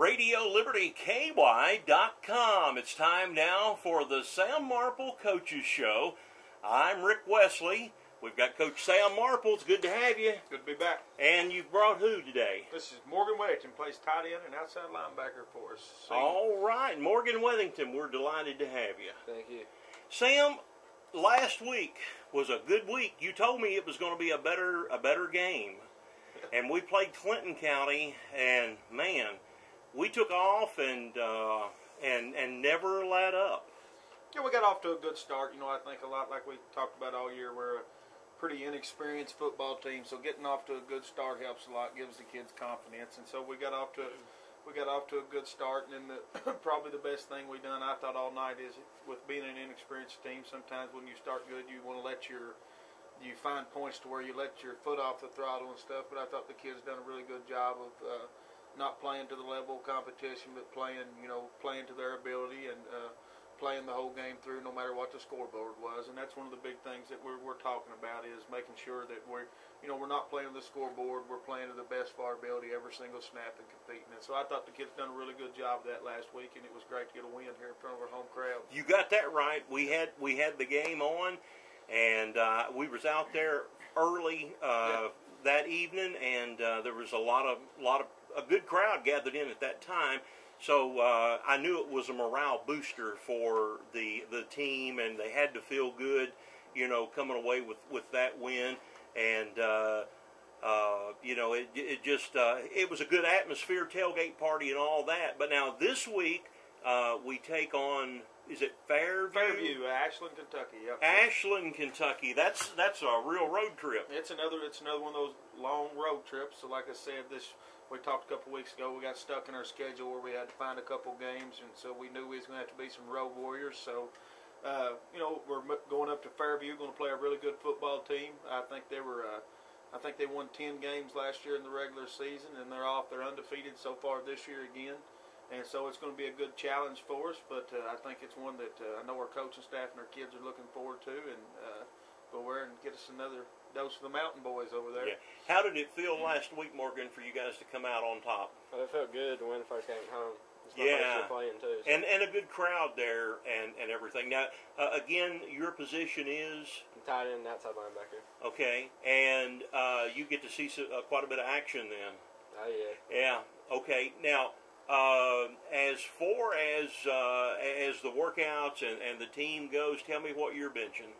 RadioLibertyKY.com. It's time now for the Sam Marple Coaches Show. I'm Rick Wesley. We've got Coach Sam Marple. It's good to have you. Good to be back. And you've brought who today? This is Morgan Weddington, plays tight end and outside linebacker for us. All right, Morgan Weddington, we're delighted to have you. Thank you. Sam, last week was a good week. You told me it was going to be a better game. And we played Clinton County, and man, we took off and never let up. Yeah, we got off to a good start. You know, I think a lot like we talked about all year, we're a pretty inexperienced football team, so getting off to a good start helps a lot, gives the kids confidence. And so we got off to a good start. And then probably the best thing we done, I thought, all night is with being an inexperienced team. Sometimes when you start good, you want to you find points to where you let your foot off the throttle and stuff. But I thought the kids done a really good job of not playing to the level of competition, but playing to their ability and playing the whole game through, no matter what the scoreboard was. And that's one of the big things that we're talking about, is making sure that we're not playing the scoreboard. We're playing to the best of our ability every single snap and competing. And so I thought the kids done a really good job of that last week, and it was great to get a win here in front of our home crowd. You got that right. We had the game on, and we was out there early that evening, and there was a good crowd gathered in at that time. So I knew it was a morale booster for the team, and they had to feel good, coming away with that win. And it was a good atmosphere, tailgate party, and all that. But now this week we take on, is it Fairview? Fairview, Ashland, Kentucky. Yep. Ashland, Kentucky. That's a real road trip. It's another one of those long road trips. So like I said, we talked a couple weeks ago. We got stuck in our schedule where we had to find a couple games, and so we knew we was going to have to be some road warriors. So, we're going up to Fairview, going to play a really good football team. I think they won 10 games last year in the regular season, and they're undefeated so far this year again. And so it's going to be a good challenge for us. But I think it's one that I know our coaching staff and our kids are looking forward to, and go there and get us another dose of the Mountain Boys over there. Yeah. How did it feel last week, Morgan, for you guys to come out on top? Well, it felt good to win the first game at home. It's my first year playing too. So. And a good crowd there and everything. Now, again, your position is? Tight end, outside linebacker. Okay, and you get to see quite a bit of action then. Oh, yeah. Yeah, okay. Now, as far as the workouts and the team goes, tell me what you're benching.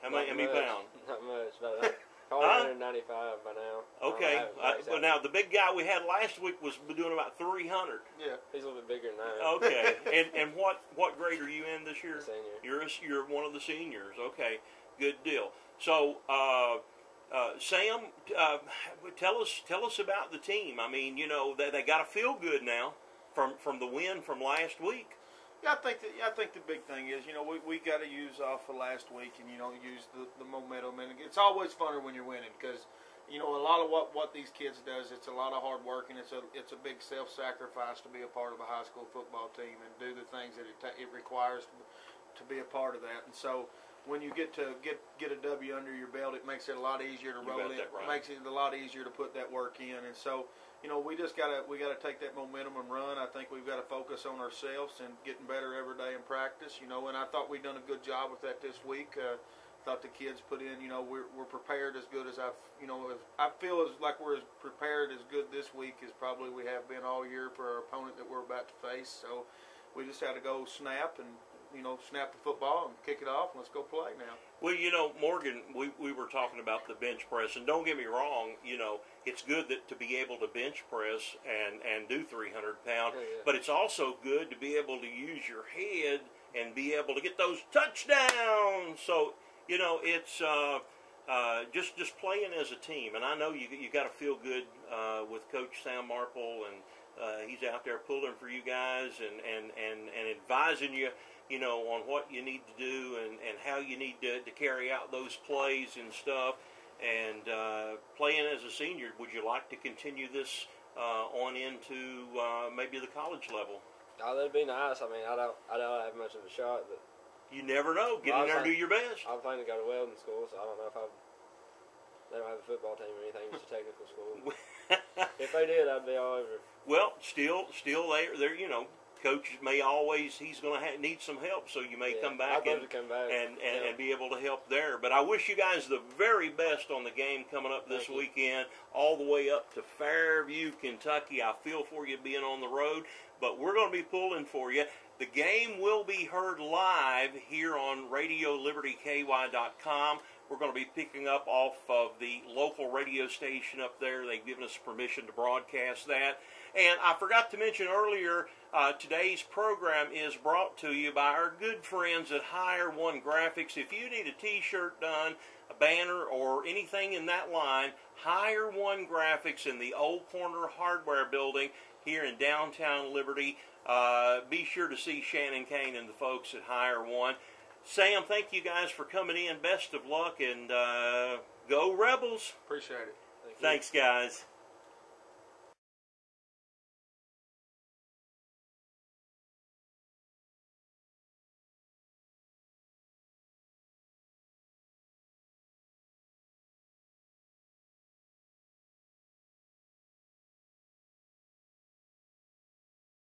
How many pounds? Not much, but probably 195 by now. Okay. Well, now the big guy we had last week was doing about 300. Yeah, he's a little bit bigger than I am. Okay. and what grade are you in this year? Senior. You're one of the seniors. Okay. Good deal. So, Sam, tell us about the team. I mean, they got to feel good now from the win from last week. Yeah, I think the big thing is, we got to use off of last week and, use the momentum. And it's always funner when you're winning because, a lot of what these kids does, it's a lot of hard work, and it's a big self-sacrifice to be a part of a high school football team and do the things that it requires to be a part of that. And so when you get a W under your belt, it makes it a lot easier to roll in. Right. It makes it a lot easier to put that work in. And so, we gotta take that momentum and run. I think we've got to focus on ourselves and getting better every day in practice. And I thought we'd done a good job with that this week. Thought the kids put in. We're prepared as good as I feel like we're as prepared as good this week as probably we have been all year for our opponent that we're about to face. So we just had to go snap and snap the football and kick it off, and let's go play now. Well, Morgan, we were talking about the bench press, and don't get me wrong, it's good to be able to bench press and do 300 pounds, but it's also good to be able to use your head and be able to get those touchdowns. So, it's just playing as a team, and I know you got to feel good with Coach Sam Marple, and he's out there pulling for you guys and advising you, on what you need to do and how you need to carry out those plays and stuff. And playing as a senior, would you like to continue this on into maybe the college level? Oh, that'd be nice. I mean, I don't have much of a shot, but you never know. Get in there and do your best. I'm planning to go to welding school, so I don't know if they don't have a football team or anything, just a technical school. If they did, I'd be all over. Well, still, they're you know, coach may always he's going to need some help, so you may come back I'd love to come back and be able to help there. But I wish you guys the very best on the game coming up this weekend, all the way up to Fairview, Kentucky. I feel for you being on the road, but we're going to be pulling for you. The game will be heard live here on RadioLibertyKY.com. We're going to be picking up off of the local radio station up there. They've given us permission to broadcast that. And I forgot to mention earlier, today's program is brought to you by our good friends at Hire One Graphics. If you need a T-shirt done, a banner, or anything in that line, Hire One Graphics in the Old Corner Hardware Building here in downtown Liberty. Be sure to see Shannon Kane and the folks at Hire One. Sam, thank you guys for coming in. Best of luck, and go Rebels. Appreciate it. Thanks, guys.